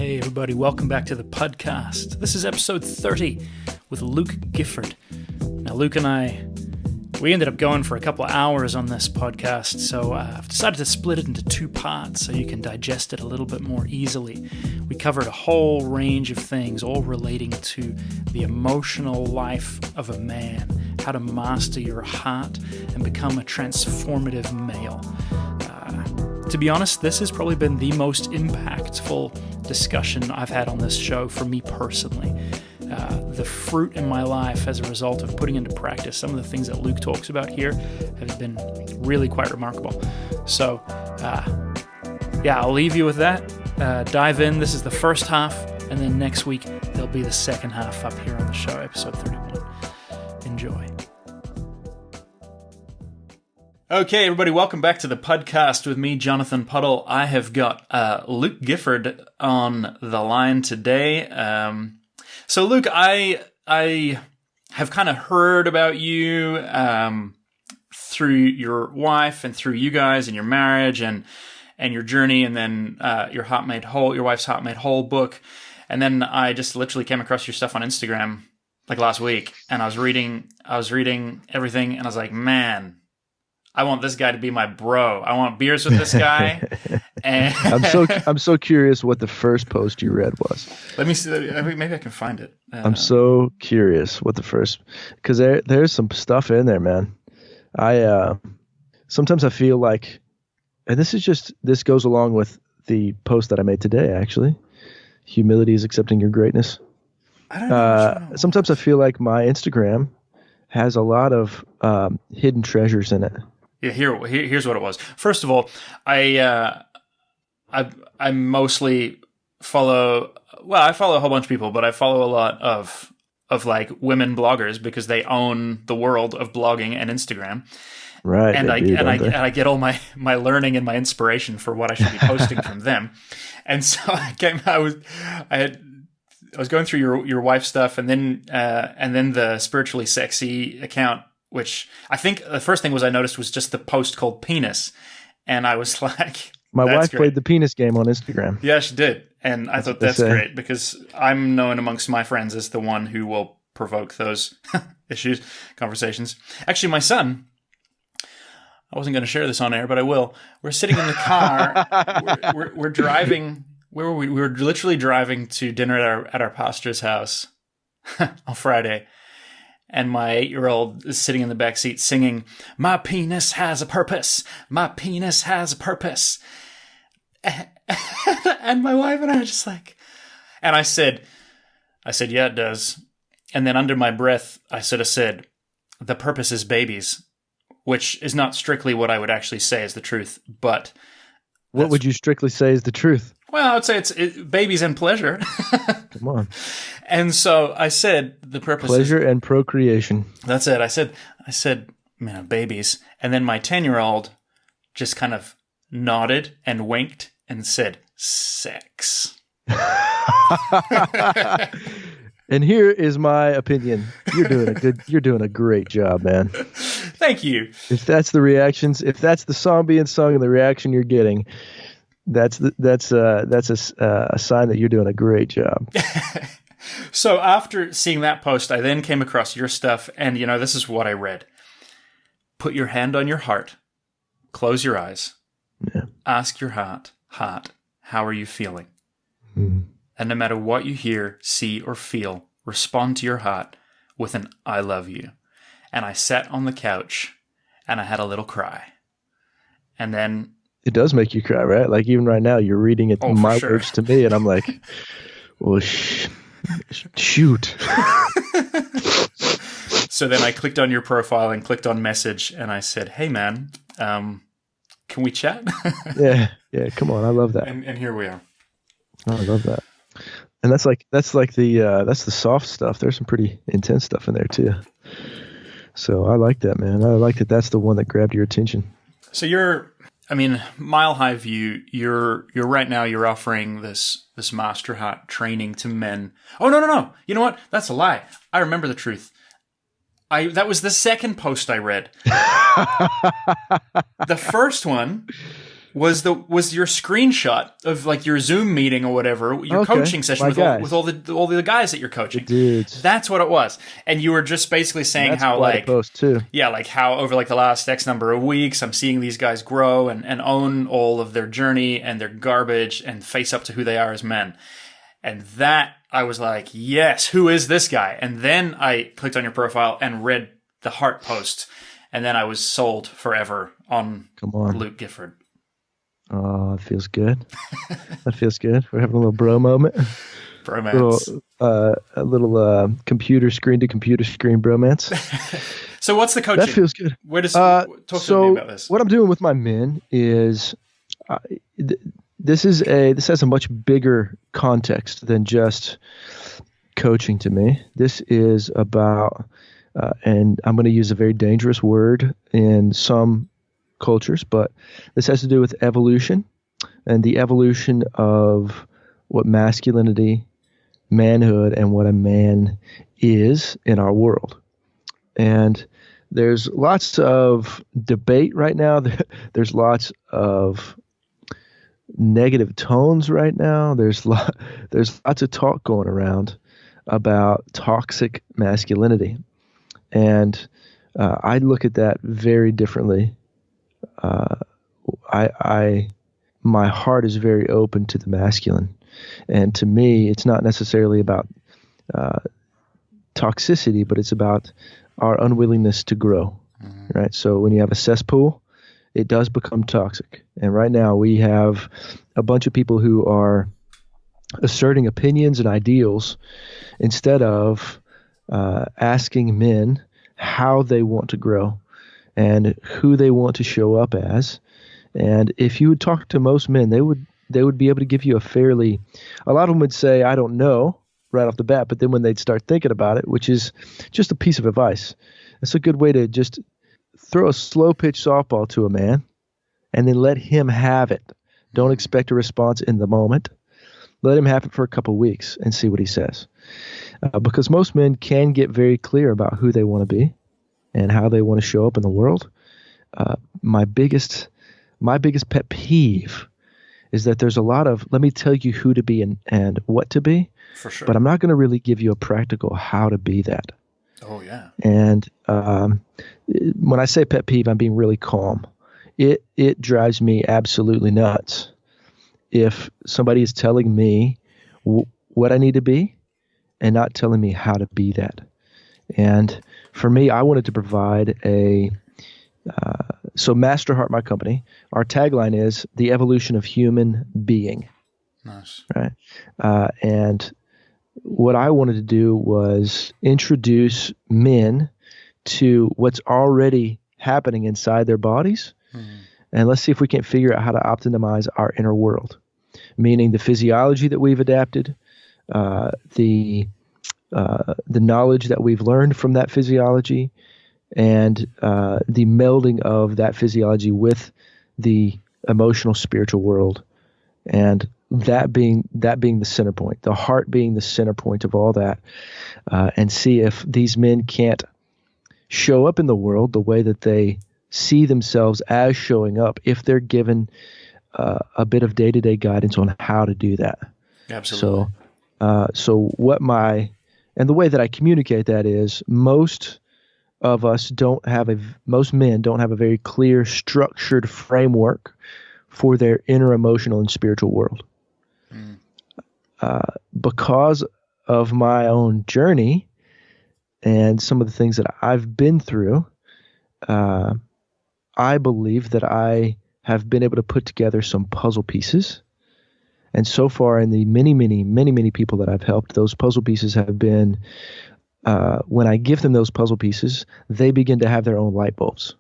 Hey everybody, welcome back to the Puddcast. This is episode 30 with Luke Gifford. Now Luke and I, we ended up going for a couple of hours on this podcast, so I've decided to split it into two parts so you can digest it a little bit more easily. We covered a whole range of things, all relating to the emotional life of a man, how to master your heart and become a transformative male. To be honest, this has probably been the most impactful discussion I've had on this show for me personally. The fruit in my life as a result of putting into practice some of the things that Luke talks about here have been really quite remarkable. So, I'll leave you with that. Dive in. This is the first half, and then next week there'll be the second half up here on the show, episode 31. Enjoy. Okay, everybody, welcome back to the Puddcast with me, Jonathan Puddle. I have got Luke Gifford on the line today. So, Luke, I have kind of heard about you through your wife and through you guys and your marriage and your journey, and then your wife's Heart Made Whole book, and then I just literally came across your stuff on Instagram like last week, and I was reading everything, and I was like, man, I want this guy to be my bro. I want beers with this guy. And I'm so curious what the first post you read was. Let me see. Maybe I can find it. I'm so curious what the first, because there's some stuff in there, man. Sometimes I feel like, and this goes along with the post that I made today, actually. Humility is accepting your greatness. I don't know. Sometimes I feel like my Instagram has a lot of hidden treasures in it. Yeah, here's what it was. First of all, I mostly follow. Well, I follow a whole bunch of people, but I follow a lot of like women bloggers because they own the world of blogging and Instagram. Right. And I get all my learning and my inspiration for what I should be posting from them. And so I was going through your wife's stuff, and then the Spiritually Sexy account, which I think the first thing I noticed was just the post called Penis, and I was like, my wife played the penis game on Instagram. Yeah, she did, and I thought that's great because I'm known amongst my friends as the one who will provoke those conversations. Actually, my son, I wasn't going to share this on air, but I will. We're sitting in the car. we're driving. Where were we? We were literally driving to dinner at our pastor's house on Friday, and my 8-year-old is sitting in the back seat singing, "My penis has a purpose. My penis has a purpose." And my wife and I are just like, and I said, "Yeah, it does." And then under my breath, I said, "The purpose is babies," which is not strictly what I would actually say is the truth, but what would you strictly say is the truth? Well, I would say it's babies and pleasure. Come on. And so I said the purpose pleasure and procreation. That's it. I said, man, babies. And then my 10-year-old just kind of nodded and winked and said, sex. And here is my opinion. You're doing a great job, man. Thank you. If that's the reactions, if that's the song being sung and the reaction you're getting, that's a sign that you're doing a great job. So after seeing that post, I then came across your stuff, and this is what I read. Put your hand on your heart, close your eyes, ask your heart, how are you feeling? Mm. And no matter what you hear, see, or feel, respond to your heart with an I love you. And I sat on the couch and I had a little cry. And then it does make you cry, right? Like even right now, you're reading it, my words to me, and I'm like, well, shoot. So then I clicked on your profile and clicked on message, and I said, hey, man, can we chat? Yeah, come on. I love that. And here we are. Oh, I love that. And that's the soft stuff. There's some pretty intense stuff in there too. So I like that, man. I like that. That's the one that grabbed your attention. So Mile High View, you're right now, you're offering this Master Heart training to men. Oh, no. You know what? That's a lie. I remember the truth. That was the second post I read. The first one was your screenshot of like your Zoom meeting or whatever, your coaching session with all the guys that you're coaching. The dudes. That's what it was. And you were just basically saying how like post too. Yeah, like how over like the last X number of weeks I'm seeing these guys grow and own all of their journey and their garbage and face up to who they are as men. And that I was like, yes, who is this guy? And then I clicked on your profile and read the heart post. And then I was sold forever on Luke Gifford. Oh, it feels good. That feels good. We're having a little bro moment. Bromance. A little computer screen to computer screen bromance. So what's the coaching? That feels good. Where does talk to me about this? What I'm doing with my men is this has a much bigger context than just coaching to me. This is about and I'm going to use a very dangerous word in some cultures, but this has to do with evolution and the evolution of what masculinity, manhood, and what a man is in our world. And there's lots of debate right now. There's lots of negative tones right now. There's lots of talk going around about toxic masculinity. And I look at that very differently. My heart is very open to the masculine, and to me, it's not necessarily about toxicity, but it's about our unwillingness to grow. Mm-hmm. Right. So when you have a cesspool, it does become toxic. And right now, we have a bunch of people who are asserting opinions and ideals instead of asking men how they want to grow and who they want to show up as. And if you would talk to most men, they would be able to give you a lot of them would say, I don't know, right off the bat. But then when they'd start thinking about it, which is just a piece of advice, it's a good way to just throw a slow pitch softball to a man and then let him have it. Don't expect a response in the moment. Let him have it for a couple of weeks and see what he says. Because most men can get very clear about who they want to be and how they want to show up in the world. My biggest pet peeve is that there's a lot of, let me tell you who to be and what to be. For sure. But I'm not going to really give you a practical how to be that. Oh, yeah. And when I say pet peeve, I'm being really calm. It drives me absolutely nuts if somebody is telling me what I need to be and not telling me how to be that. And for me, I wanted to provide so Master Heart, my company, our tagline is the evolution of human being. Nice. Right. And what I wanted to do was introduce men to what's already happening inside their bodies. Mm-hmm. And let's see if we can't figure out how to optimize our inner world, meaning the physiology that we've adapted, the knowledge that we've learned from that physiology, and the melding of that physiology with the emotional, spiritual world, and that being the center point, the heart being the center point of all that, and see if these men can't show up in the world the way that they see themselves as showing up if they're given a bit of day-to-day guidance on how to do that. Absolutely. So the way that I communicate that is most men don't have a very clear, structured framework for their inner emotional and spiritual world. Mm. Because of my own journey and some of the things that I've been through, I believe that I have been able to put together some puzzle pieces. And so far in the many, many, many, many people that I've helped, those puzzle pieces have been, when I give them those puzzle pieces, they begin to have their own light bulbs,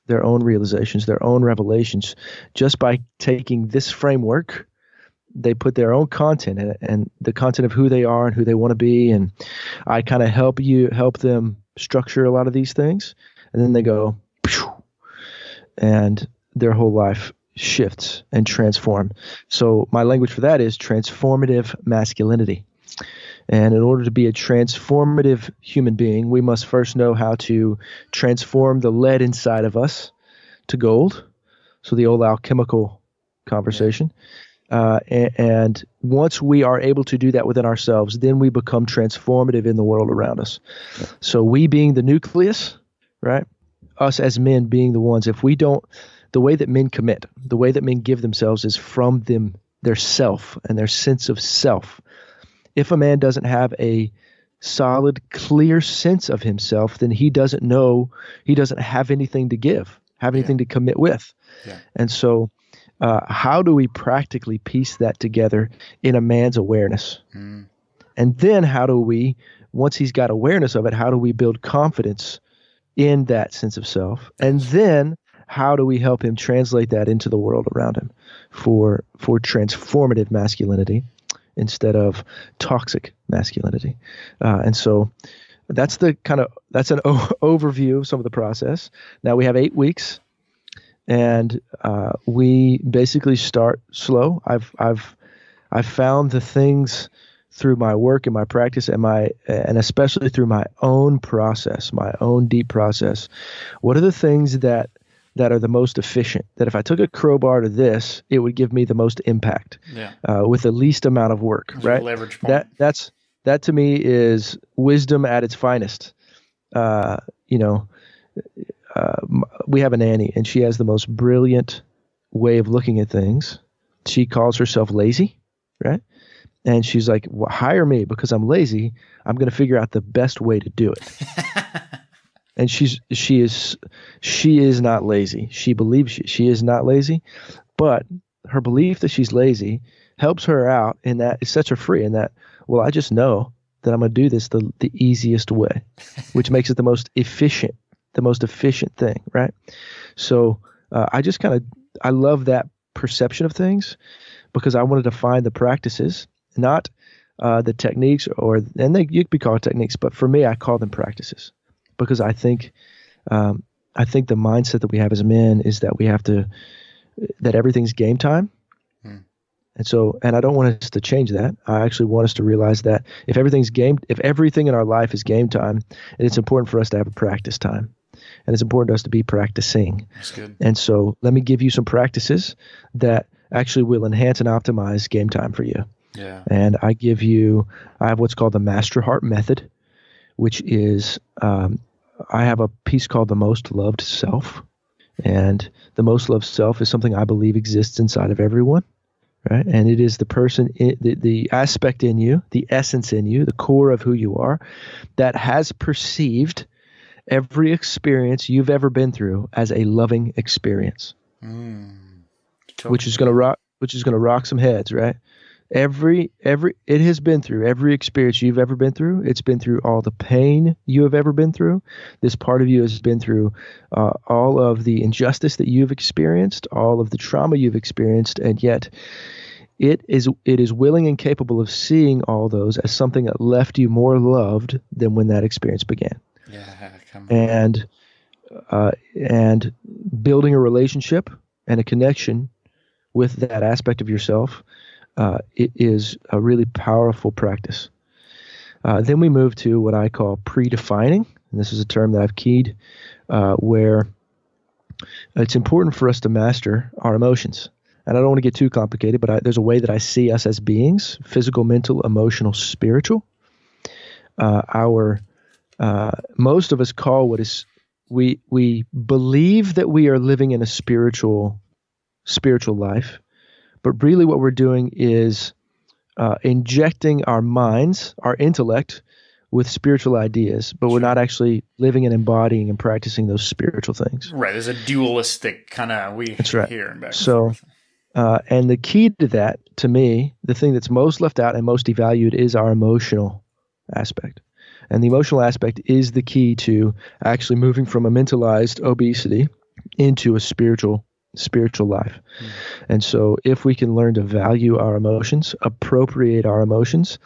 their own realizations, their own revelations. Just by taking this framework, they put their own content in it and the content of who they are and who they want to be. And I kind of help them structure a lot of these things. And then they go, phew, and their whole life shifts and transform. So my language for that is transformative masculinity. And in order to be a transformative human being, we must first know how to transform the lead inside of us to gold So the old alchemical conversation. And once we are able to do that within ourselves, then we become transformative in the world around us. So we being the nucleus, right? Us as men being the ones, if we don't, the way that men commit, the way that men give themselves is from them, their self and their sense of self. If a man doesn't have a solid, clear sense of himself, then he doesn't know, he doesn't have anything to give, have anything to commit with. Yeah. And so how do we practically piece that together in a man's awareness? And then how do we, once he's got awareness of it, how do we build confidence in that sense of self? And then how do we help him translate that into the world around him for transformative masculinity instead of toxic masculinity? And so that's an overview of some of the process. Now we have 8 weeks. And we basically start slow. I've found the things through my work and my practice and especially through my own process, my own deep process. What are the things that are the most efficient? That if I took a crowbar to this, it would give me the most impact with the least amount of work. There's right? Leverage point. That to me is wisdom at its finest. We have a nanny, and she has the most brilliant way of looking at things. She calls herself lazy, right? And she's like, well, hire me because I'm lazy. I'm going to figure out the best way to do it. And she is not lazy. She believes she is not lazy, but her belief that she's lazy helps her out in that it sets her free in that, well, I just know that I'm going to do this the easiest way, which makes it the most efficient thing, right? So I love that perception of things because I wanted to find the practices, not the techniques, you could be called techniques, but for me, I call them practices because I think the mindset that we have as men is that that everything's game time. And I don't want us to change that. I actually want us to realize that if everything in our life is game time, it's important for us to have a practice time. And it's important to us to be practicing. That's good. And so let me give you some practices that actually will enhance and optimize game time for you. Yeah. And I have what's called the Master Heart Method, which is I have a piece called the Most Loved Self. And the most loved self is something I believe exists inside of everyone. Right. And it is the person, the aspect in you, the essence in you, the core of who you are that has perceived every experience you've ever been through as a loving experience, which is going to rock some heads, right? It has been through every experience you've ever been through. It's been through all the pain you have ever been through. This part of you has been through all of the injustice that you've experienced, all of the trauma you've experienced, and yet it is willing and capable of seeing all those as something that left you more loved than when that experience began. Yeah, come on. And building a relationship and a connection with that aspect of yourself, it is a really powerful practice. Then we move to what I call predefining, and this is a term that I've keyed, where it's important for us to master our emotions. And I don't want to get too complicated, but there's a way that I see us as beings: physical, mental, emotional, spiritual. Most of us call we believe that we are living in a spiritual life, but really what we're doing is injecting our minds, our intellect, with spiritual ideas, but we're not actually living and embodying and practicing those spiritual things. Right. There's a dualistic kind of here and back. So, and the key to that, to me, the thing that's most left out and most devalued is our emotional aspect. And the emotional aspect is the key to actually moving from a mentalized obesity into a spiritual life. And so if we can learn to value our emotions, appropriate our emotions,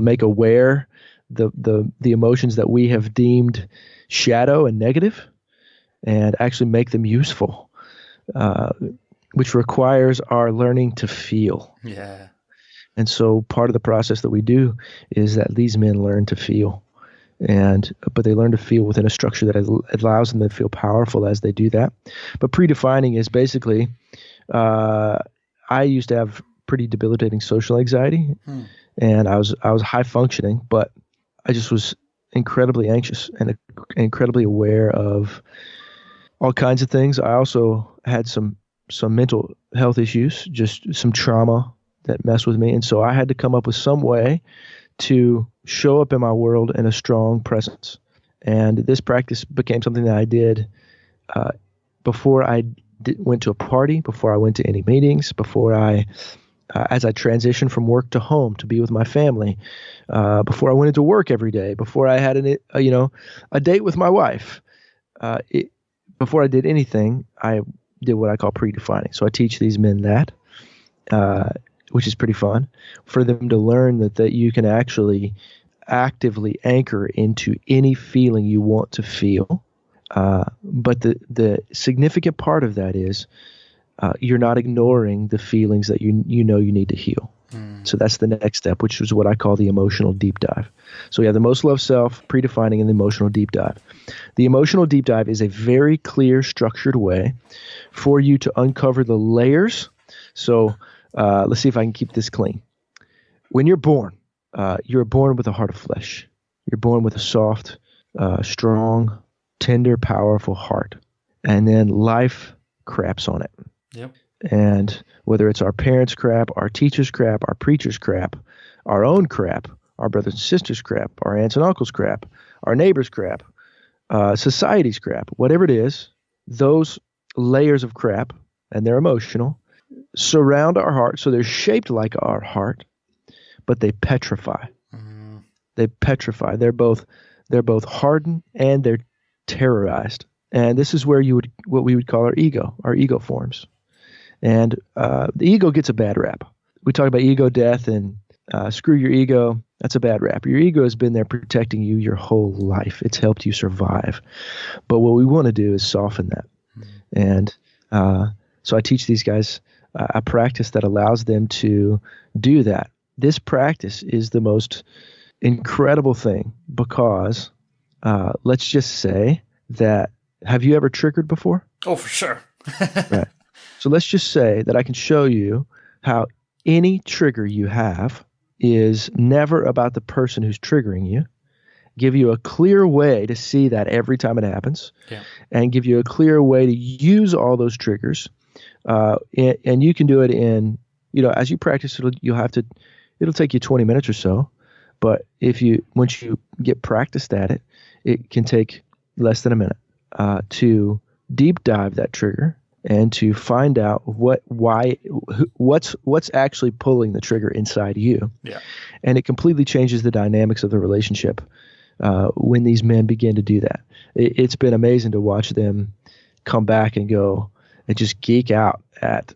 make aware the emotions that we have deemed shadow and negative, and actually make them useful, which requires our learning to feel. Yeah. And so part of the process that we do is that these men learn to feel. but they learn to feel within a structure that allows them to feel powerful as they do that. But predefining is basically, I used to have pretty debilitating social anxiety, and I was high functioning, but I just was incredibly anxious and incredibly aware of all kinds of things. I also had some mental health issues, just some trauma that messed with me. And so I had to come up with some way to show up in my world in a strong presence. And this practice became something that I did before I went to a party, before I went to any meetings, before as I transitioned from work to home to be with my family, before I went into work every day, before I had a date with my wife. Before I did anything, I did what I call predefining. So I teach these men that, which is pretty fun, for them to learn that you can actually actively anchor into any feeling you want to feel. But the significant part of that is you're not ignoring the feelings that you need to heal. So that's the next step, which is what I call the emotional deep dive. So we have the most loved self, predefining, and the emotional deep dive. The emotional deep dive is a very clear, structured way for you to uncover the layers. So let's see if I can keep this clean. When you're born with a heart of flesh. You're born with a soft, strong, tender, powerful heart. And then life craps on it. Yep. And whether it's our parents' crap, our teachers' crap, our preachers' crap, our own crap, our brothers and sisters' crap, our aunts and uncles' crap, our neighbors' crap, society's crap, whatever it is, those layers of crap, and they're emotional, surround our heart. So they're shaped like our heart, but they petrify. They petrify. They're both hardened and they're terrorized. And this is where what we would call our ego forms. And the ego gets a bad rap. We talk about ego death and screw your ego. That's a bad rap. Your ego has been there protecting you your whole life. It's helped you survive. But what we want to do is soften that. And so I teach these guys a practice that allows them to do that. This practice is the most incredible thing because let's just say that, have you ever triggered before? Oh, for sure. Right. So let's just say that I can show you how any trigger you have is never about the person who's triggering you, give you a clear way to see that every time it happens, and give you a clear way to use all those triggers. And you can do it in, as you practice, it'll take you 20 minutes or so. But once you get practiced at it, it can take less than a minute to deep dive that trigger and to find out what's actually pulling the trigger inside you. Yeah. And it completely changes the dynamics of the relationship when these men begin to do that. It's been amazing to watch them come back and go and just geek out at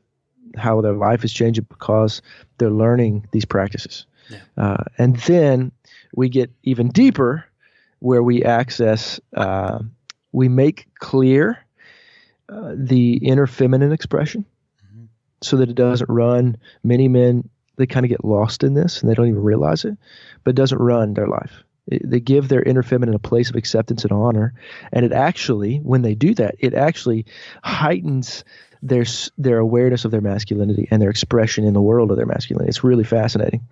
how their life is changing because they're learning these practices. Yeah. And then we get even deeper where we access, we make clear the inner feminine expression so that it doesn't run. Many men, they kind of get lost in this and they don't even realize it, but it doesn't run their life. They give their inner feminine a place of acceptance and honor. And it actually, when they do that, it actually heightens their awareness of their masculinity and their expression in the world of their masculinity. It's really fascinating.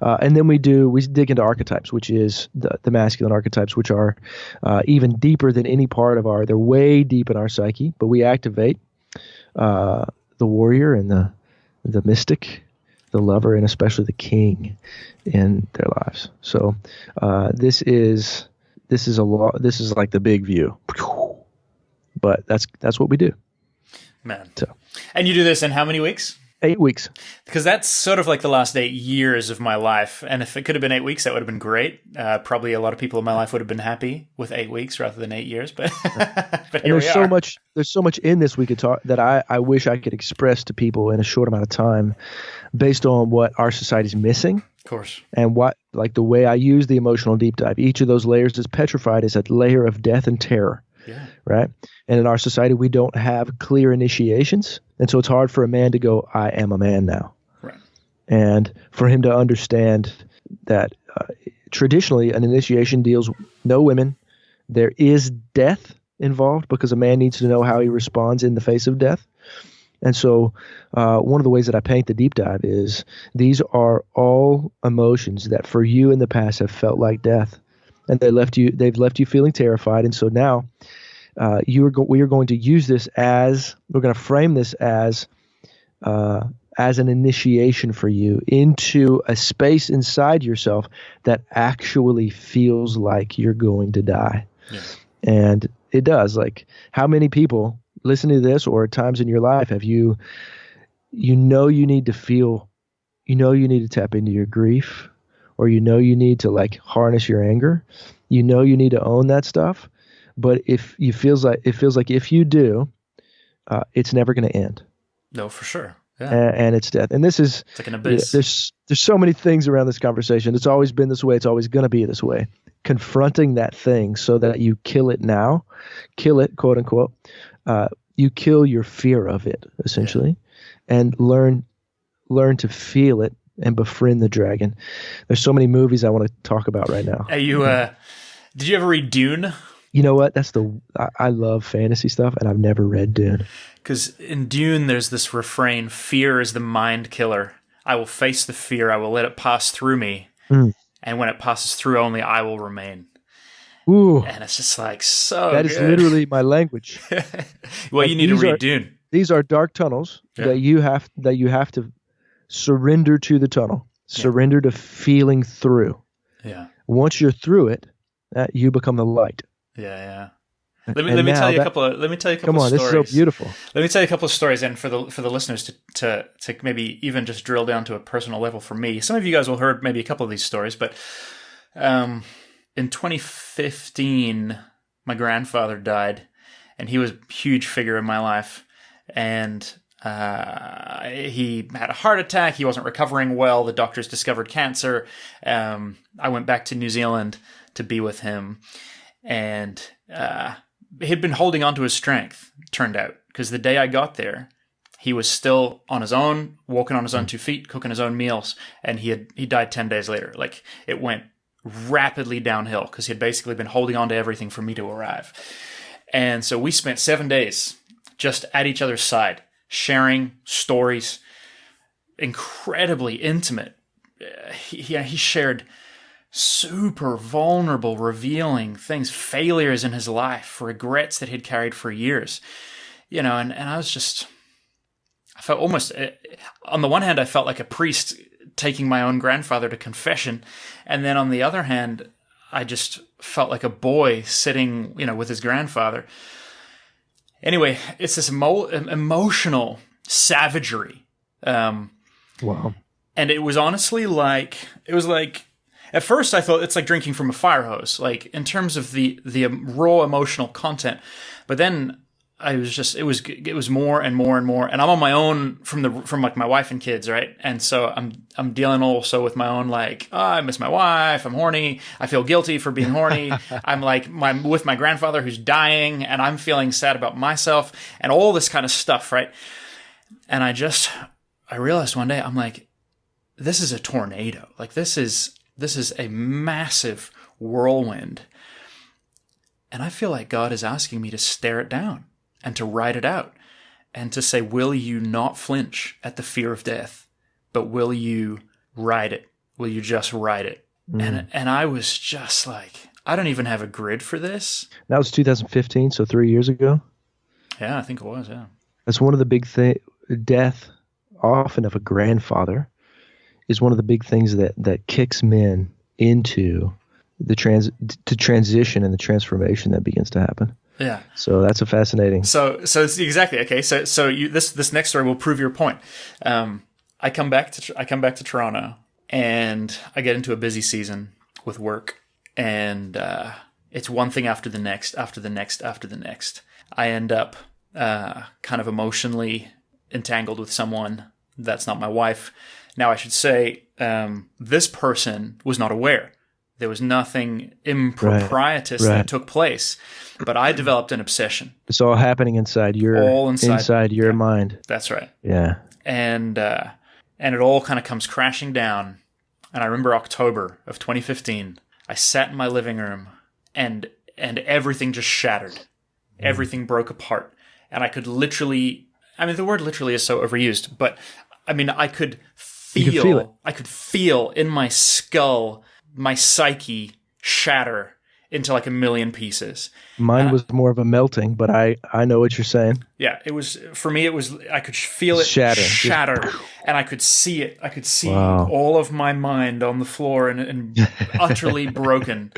And then we dig into archetypes, which is the masculine archetypes, which are even deeper than any part of they're way deep in our psyche, but we activate the warrior and the mystic, the lover, and especially the king in their lives. So this is like the big view, but that's what we do. Man. So. And you do this in how many weeks? 8 weeks. Because that's sort of like the last 8 years of my life. And if it could have been 8 weeks, that would have been great. Probably a lot of people in my life would have been happy with 8 weeks rather than 8 years. But, but here we are. There's so much in this we could talk that I wish I could express to people in a short amount of time based on what our society's missing. Of course. And the way I use the emotional deep dive. Each of those layers is petrified as a layer of death and terror. Yeah. Right. And in our society, we don't have clear initiations. And so it's hard for a man to go, I am a man now. Right. And for him to understand that traditionally, an initiation deals no women. There is death involved because a man needs to know how he responds in the face of death. And so one of the ways that I paint the deep dive is these are all emotions that for you in the past have felt like death, and they've left you feeling terrified. And so now we are going to use this we're going to frame this as an initiation for you into a space inside yourself that actually feels like you're going to die. Yeah. And it does. Like, how many people listening to this or at times in your life have you need to feel, you need to tap into your grief, or you need to like harness your anger, you need to own that stuff. But it feels like if you do, it's never going to end. No, for sure. Yeah. And it's death. And this is, it's like an abyss. There's so many things around this conversation. It's always been this way. It's always going to be this way. Confronting that thing so that you kill it now, kill it, quote unquote. You kill your fear of it, essentially, and learn to feel it and befriend the dragon. There's so many movies I want to talk about right now. Did you ever read Dune? You know what? I love fantasy stuff, and I've never read Dune. Because in Dune, there's this refrain: "Fear is the mind killer. I will face the fear. I will let it pass through me. And when it passes through, only I will remain." Ooh. And it's just like so that good. Is literally my language. Well, you need to read Dune. These are dark tunnels that you have to surrender to the tunnel. Surrender to feeling through. Yeah. Once you're through it, you become the light. Yeah. Let me tell you a couple of stories. Come on, this is so beautiful. Let me tell you a couple of stories, and for the listeners to maybe even just drill down to a personal level for me. Some of you guys will heard maybe a couple of these stories, but in 2015, my grandfather died, and he was a huge figure in my life. And he had a heart attack. He wasn't recovering well. The doctors discovered cancer. I went back to New Zealand to be with him, and he'd been holding on to his strength, turned out, because the day I got there, he was still on his own, walking on his own 2 feet, cooking his own meals, and he died 10 days later. Like, it went rapidly downhill because he had basically been holding on to everything for me to arrive. And so we spent 7 days just at each other's side, sharing stories, incredibly intimate. He shared super vulnerable, revealing things, failures in his life, regrets that he'd carried for years, and I felt almost, on the one hand, I felt like a priest taking my own grandfather to confession. And then on the other hand, I just felt like a boy sitting, with his grandfather. Anyway, it's this emotional savagery. Wow. And it was honestly at first I thought it's like drinking from a fire hose, like in terms of the raw emotional content. But then it was more and more and more. And I'm on my own from like my wife and kids, right? And so I'm dealing also with my own, like, I miss my wife, I'm horny, I feel guilty for being horny. I'm like with my grandfather who's dying, and I'm feeling sad about myself and all this kind of stuff, right? And I realized one day, I'm like, this is a tornado. Like, this is a massive whirlwind. And I feel like God is asking me to stare it down and to write it out and to say, will you not flinch at the fear of death, but will you write it? Will you just write it? And I was just like, I don't even have a grid for this. That was 2015, so 3 years ago? Yeah, I think it was, yeah. That's one of the big things. Death, often of a grandfather, is one of the big things that kicks men into the transition and the transformation that begins to happen. Yeah. So that's a fascinating. So it's exactly okay. So this next story will prove your point. I come back to Toronto, and I get into a busy season with work, and it's one thing after the next, after the next, after the next. I end up kind of emotionally entangled with someone that's not my wife. Now, I should say, this person was not aware. There was nothing improprietous that took place, but I developed an obsession. It's all happening inside your mind. That's right. Yeah. And it all kind of comes crashing down. And I remember October of 2015, I sat in my living room, and everything just shattered. Everything broke apart. And I could literally, I mean, the word literally is so overused, but I mean, I could feel it. I could feel in my skull, my psyche shatter into like a million pieces. Mine was more of a melting, but I know what you're saying. Yeah, it was, for me, it was, I could feel it shatter, and I could see it. I could see Wow. all of my mind on the floor and utterly broken.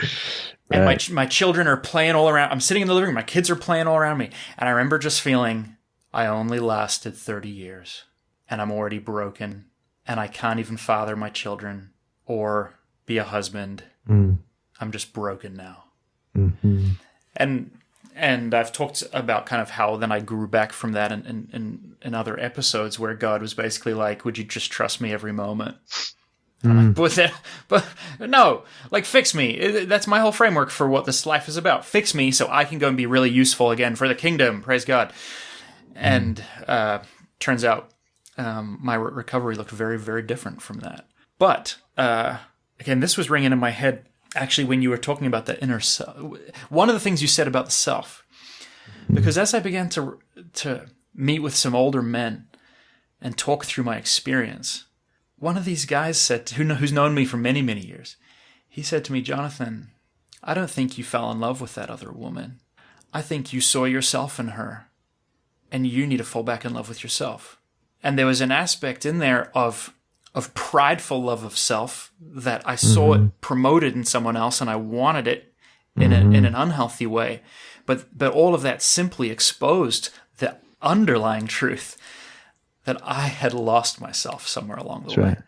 And Right. my children are playing all around. I'm sitting in the living room. My kids are playing all around me. And I remember just feeling, I only lasted 30 years. And I'm already broken. And I can't even father my children or be a husband. I'm just broken now. Mm-hmm. And I've talked about kind of how then I grew back from that in other episodes where God was basically like, would you just trust me every moment? I'm like, but no, like, fix me. That's my whole framework for what this life is about. Fix me so I can go and be really useful again for the kingdom. Praise God. And turns out my recovery looked very, very different from that. But again, this was ringing in my head actually when you were talking about the inner self. One of the things you said about the self, because as I began to meet with some older men and talk through my experience, one of these guys said, who's known me for many, many years, he said to me, Jonathan, I don't think you fell in love with that other woman. I think you saw yourself in her, and you need to fall back in love with yourself. And there was an aspect in there of prideful love of self that I saw it promoted in someone else, and I wanted it in an unhealthy way. But all of that simply exposed the underlying truth that I had lost myself somewhere along the way. Right.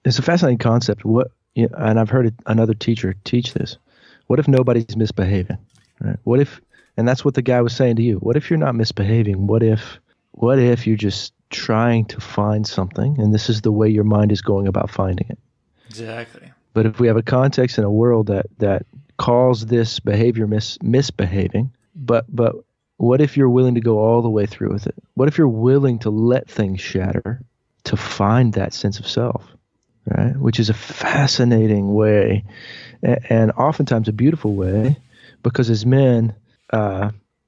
It's a fascinating concept. And I've heard another teacher teach this. What if nobody's misbehaving? Right? What if, and that's what the guy was saying to you. What if you're not misbehaving? What if you're just trying to find something, and this is the way your mind is going about finding it? Exactly. But if we have a context in a world that calls this behavior misbehaving, but what if you're willing to go all the way through with it? What if you're willing to let things shatter to find that sense of self, right? Which is a fascinating way, and oftentimes a beautiful way, because as men,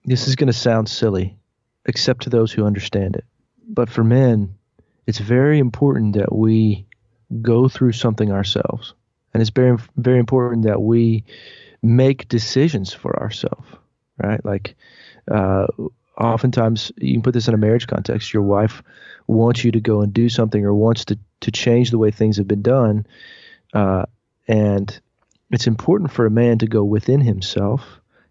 this is going to sound silly, except to those who understand it. But for men, it's very important that we go through something ourselves. And it's very, very important that we make decisions for ourselves, right? Like, oftentimes, you can put this in a marriage context. Your wife wants you to go and do something, or wants to change the way things have been done. And it's important for a man to go within himself,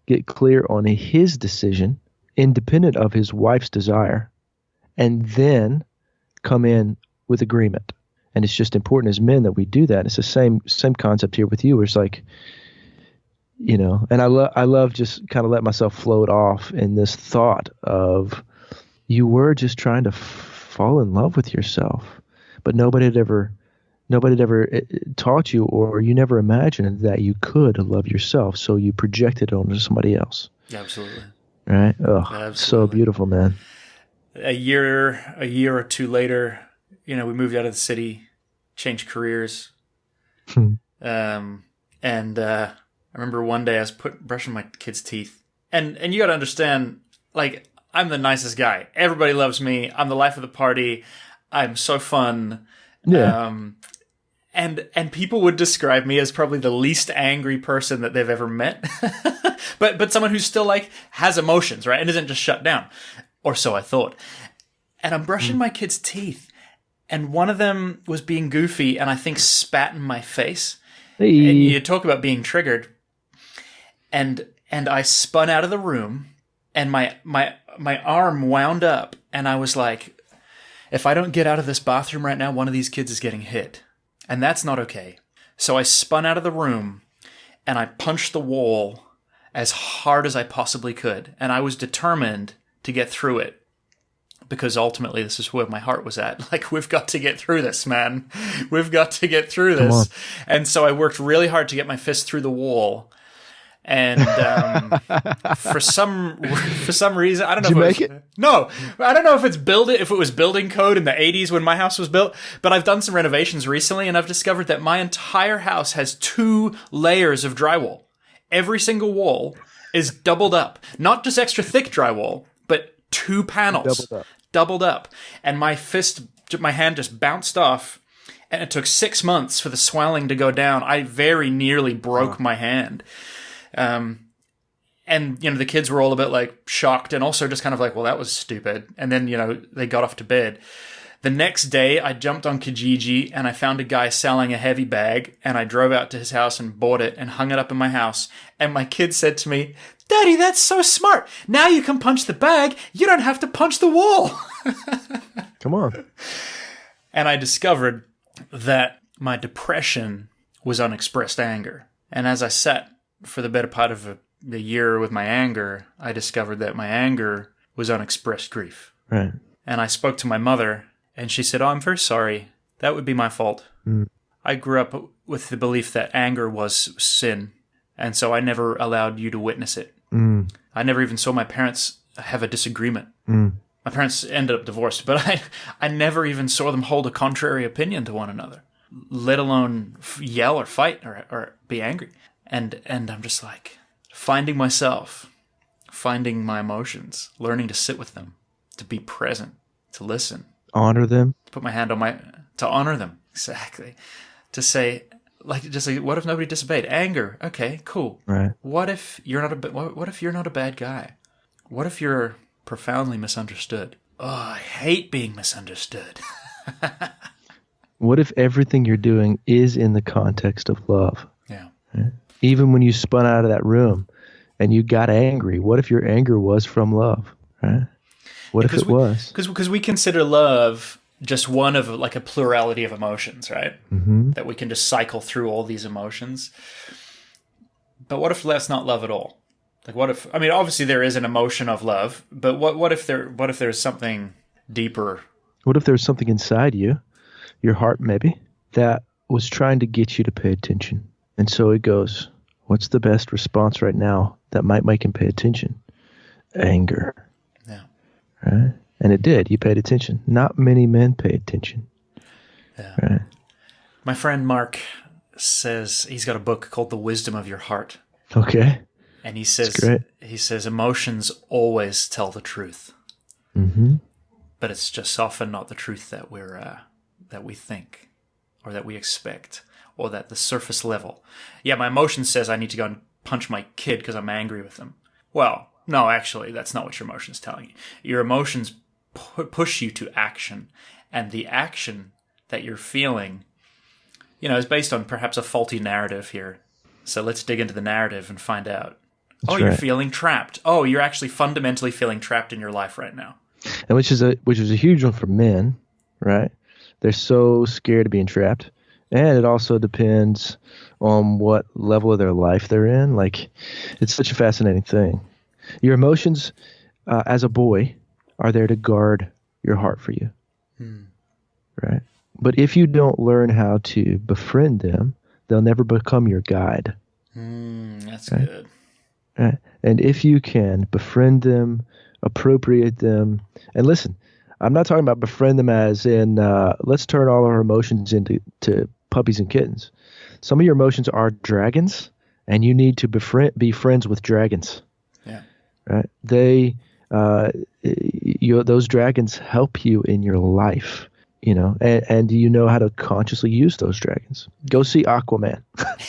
get clear on his decision, independent of his wife's desire, and then come in with agreement. And it's just important as men that we do that. It's the same concept here with you, where it's like, you know, and I love just kind of let myself float off in this thought of, you were just trying to fall in love with yourself, but nobody had ever taught you, or you never imagined that you could love yourself, so you projected it onto somebody else. Absolutely. Right? Oh, Absolutely. So beautiful, man. A year or two later, you know, we moved out of the city, changed careers. I remember one day I was brushing my kids' teeth. And you got to understand, like, I'm the nicest guy. Everybody loves me. I'm the life of the party. I'm so fun. Yeah. And people would describe me as probably the least angry person that they've ever met. but someone who's still, like, has emotions, right? And isn't just shut down. Or so I thought. And I'm brushing my kids' teeth, and one of them was being goofy and I think spat in my face. Hey. And you talk about being triggered. And I spun out of the room, and my arm wound up, and I was like, if I don't get out of this bathroom right now, one of these kids is getting hit. And that's not okay. So I spun out of the room, and I punched the wall as hard as I possibly could. And I was determined to get through it, because ultimately this is where my heart was at. Like, we've got to get through this, man. We've got to get through this. And so I worked really hard to get my fist through the wall. And for some reason, I don't know. Did you make it? No, I don't know if it was building code in the 80s when my house was built. But I've done some renovations recently, and I've discovered that my entire house has 2 layers of drywall. Every single wall is doubled up, not just extra thick drywall, but 2 panels doubled up. And my hand just bounced off. And it took 6 months for the swelling to go down. I very nearly broke my hand. And, the kids were all a bit like shocked and also just kind of like, well, that was stupid. And then, they got off to bed. The next day I jumped on Kijiji and I found a guy selling a heavy bag, and I drove out to his house and bought it and hung it up in my house. And my kid said to me, "Daddy, that's so smart. Now you can punch the bag. You don't have to punch the wall." Come on. And I discovered that my depression was unexpressed anger. And as I sat for the better part of a year with my anger, I discovered that my anger was unexpressed grief. Right. And I spoke to my mother, and she said, "Oh, I'm very sorry. That would be my fault. I grew up with the belief that anger was sin, and so I never allowed you to witness it. I never even saw my parents have a disagreement. My parents ended up divorced, but I never even saw them hold a contrary opinion to one another, let alone yell or fight or be angry." And I'm just like finding myself, finding my emotions, learning to sit with them, to be present, to listen. Honor them. To put my hand on to honor them. Exactly. To say, what if nobody disobeyed? Anger. Okay, cool. Right. What if you're not a bad guy? What if you're profoundly misunderstood? Oh, I hate being misunderstood. What if everything you're doing is in the context of love? Yeah. Right? Even when you spun out of that room and you got angry, what if your anger was from love? Right? What if it was? Because we consider love just one of like a plurality of emotions, right? Mm-hmm. That we can just cycle through all these emotions. But what if that's not love at all? Like, what if? I mean, obviously there is an emotion of love, but what if there's something deeper? What if there's something inside you, your heart maybe, that was trying to get you to pay attention? And so it goes, what's the best response right now that might make him pay attention? Anger. Yeah. Right? And it did. You paid attention. Not many men pay attention. Yeah. Right? My friend Mark says he's got a book called The Wisdom of Your Heart. Okay. And he says emotions always tell the truth. Mm-hmm. But it's just often not the truth that we think or that we expect or that the surface level. Yeah, my emotion says I need to go and punch my kid because I'm angry with them. Well, no, actually, that's not what your emotion's telling you. Your emotions push you to action, and the action that you're feeling, is based on perhaps a faulty narrative here. So let's dig into the narrative and find out. That's You're right. feeling trapped. Oh, you're actually fundamentally feeling trapped in your life right now. And which is a huge one for men, right? They're so scared of being trapped. And it also depends on what level of their life they're in. Like, it's such a fascinating thing. Your emotions, as a boy, are there to guard your heart for you, right? But if you don't learn how to befriend them, they'll never become your guide. That's right? good. Right? And if you can befriend them, appropriate them, and listen, I'm not talking about befriend them as in let's turn all our emotions into puppies and kittens. Some of your emotions are dragons, and you need to be friends with dragons. Yeah. Right? Those dragons help you in your life, and you know how to consciously use those dragons. Go see Aquaman.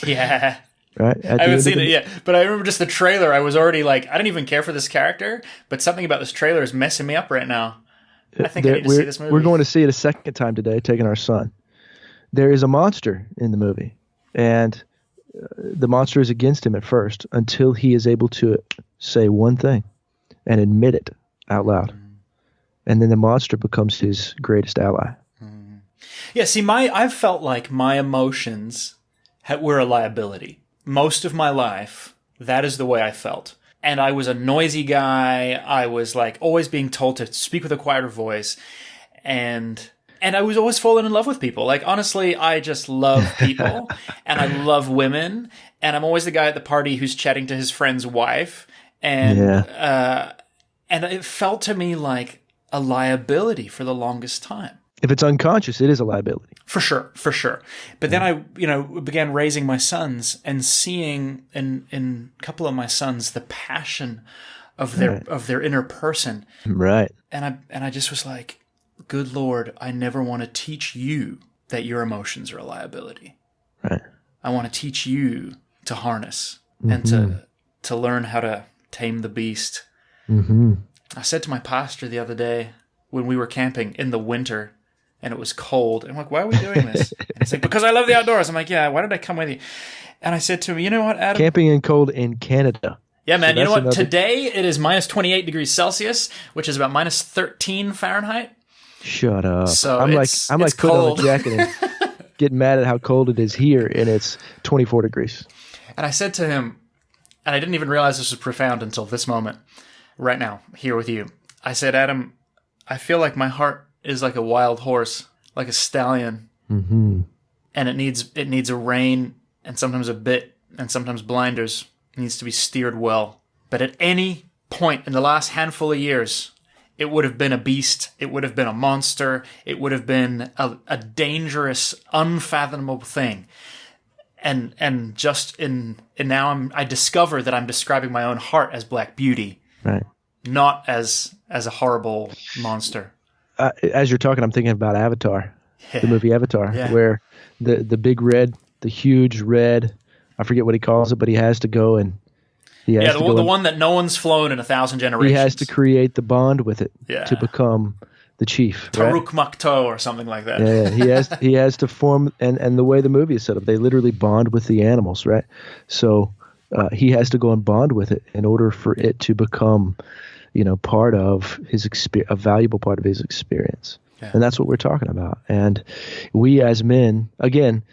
Yeah. Right? I haven't seen it yet, but I remember just the trailer. I was already like, I didn't even care for this character, but something about this trailer is messing me up right now. I think I need to see this movie. We're going to see it a second time today, taking our son. There is a monster in the movie, and the monster is against him at first until he is able to say one thing and admit it out loud. And then the monster becomes his greatest ally. Yeah, see, I've felt like my emotions were a liability. Most of my life, that is the way I felt. And I was a noisy guy. I was like always being told to speak with a quieter voice. And And I was always falling in love with people. Like, honestly, I just love people and I love women. And I'm always the guy at the party who's chatting to his friend's wife. And it felt to me like a liability for the longest time. If it's unconscious, it is a liability. For sure. But then I, began raising my sons and seeing in a couple of my sons the passion of their inner person. Right. And I just was like, good Lord, I never want to teach you that your emotions are a liability. Right. I want to teach you to harness and to learn how to tame the beast. Mm-hmm. I said to my pastor the other day when we were camping in the winter and it was cold, and I'm like, why are we doing this? And he's like, because I love the outdoors. I'm like, yeah, why did I come with you? And I said to him, you know what, Adam? Camping in cold in Canada. Yeah, man. So you know what? Today it is minus 28 degrees Celsius, which is about minus 13 Fahrenheit. Shut up. So I'm like putting cold. on a jacket and getting mad at how cold it is here, and it's 24 degrees. And I said to him, and I didn't even realize this was profound until this moment, right now, here with you. I said, Adam, I feel like my heart is like a wild horse, like a stallion, and it needs a rein and sometimes a bit and sometimes blinders. It needs to be steered well. But at any point in the last handful of years, it would have been a beast. It would have been a monster. It would have been a dangerous, unfathomable thing. And now I discover that I'm describing my own heart as Black Beauty, right? Not as a horrible monster. As you're talking, I'm thinking about Avatar, the movie Avatar, where the big red, the huge red, I forget what he calls it, but he has to go and the one that no one's flown in 1,000 generations. He has to create the bond with it to become the chief. Taruk Makto or something like that. Yeah, he has to form, and the way the movie is set up, they literally bond with the animals, right? So he has to go and bond with it in order for it to become, part of his a valuable part of his experience. Yeah. And that's what we're talking about. And we as men, again,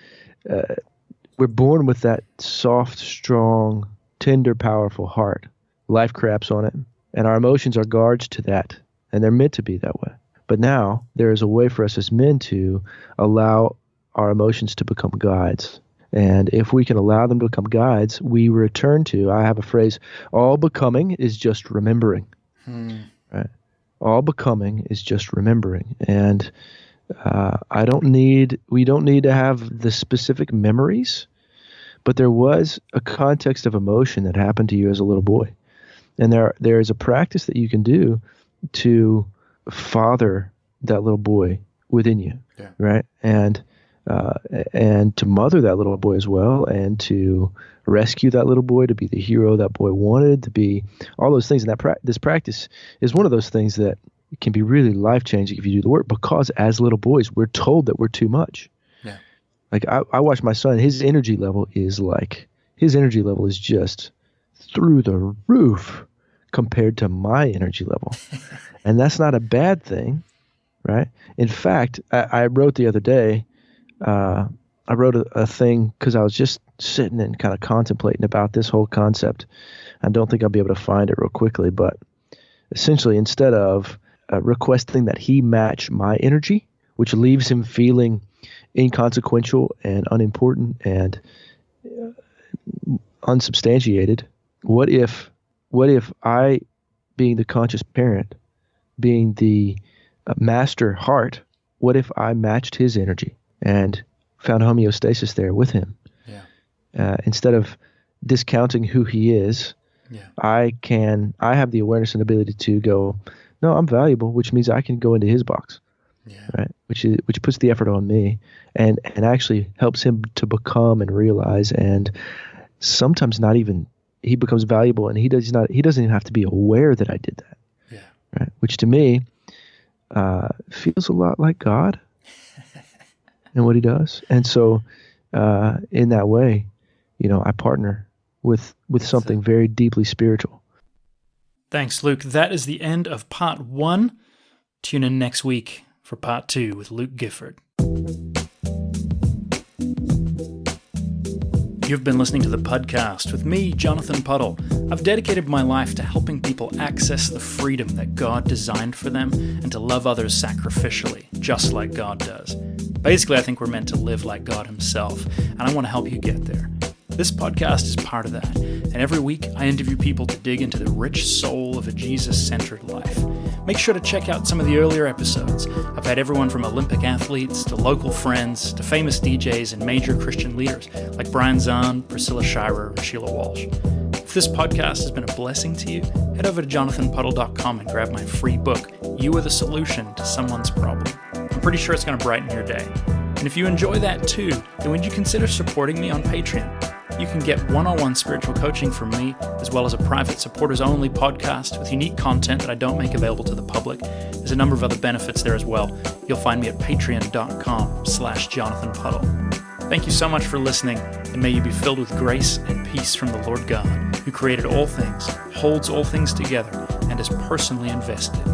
we're born with that soft, strong, tender, powerful heart. Life craps on it, and our emotions are guards to that, and they're meant to be that way. But now there is a way for us as men to allow our emotions to become guides. And if we can allow them to become guides, we return to, I have a phrase, all becoming is just remembering. Right? All becoming is just remembering. And we don't need to have the specific memories, but there was a context of emotion that happened to you as a little boy. And there is a practice that you can do to father that little boy within you, right? And to mother that little boy as well, and to rescue that little boy, to be the hero that boy wanted, to be all those things. And this practice is one of those things that can be really life-changing if you do the work, because as little boys, we're told that we're too much. Yeah. Like I watch my son, his energy level is just through the roof compared to my energy level. And that's not a bad thing, right? In fact, I wrote the other day, I wrote a thing because I was just sitting and kind of contemplating about this whole concept. I don't think I'll be able to find it real quickly, but essentially instead of requesting that he match my energy, which leaves him feeling inconsequential and unimportant and unsubstantiated, what if I, being the conscious parent, being the master heart, what if I matched his energy and found homeostasis there with him? Instead of discounting who he is, I have the awareness and ability to go, no, I'm valuable, which means I can go into his box, right? Which puts the effort on me and actually helps him to become and realize, and sometimes not even, he becomes valuable and he doesn't even have to be aware that I did that. Right? Which to me feels a lot like God and what he does. And so in that way, I partner with something very deeply spiritual. Thanks, Luke. That is the end of part 1. Tune in next week for part 2 with Luke Gifford. You've been listening to the Puddcast with me, Jonathan Puddle. I've dedicated my life to helping people access the freedom that God designed for them and to love others sacrificially. just like God does. Basically, I think we're meant to live like God himself, and I want to help you get there. This podcast is part of that, and every week I interview people to dig into the rich soul of a Jesus-centered life. Make sure to check out some of the earlier episodes. I've had everyone from Olympic athletes to local friends to famous DJs and major Christian leaders like Brian Zahn, Priscilla Shirer, and Sheila Walsh. If this podcast has been a blessing to you, head over to jonathanpuddle.com and grab my free book, You Are the Solution to Someone's Problem. I'm pretty sure it's going to brighten your day. And if you enjoy that too, then would you consider supporting me on Patreon? You can get one-on-one spiritual coaching from me, as well as a private supporters-only podcast with unique content that I don't make available to the public. There's a number of other benefits there as well. You'll find me at patreon.com/JonathanPuddle. Thank you so much for listening, and may you be filled with grace and peace from the Lord God, who created all things, holds all things together, and is personally invested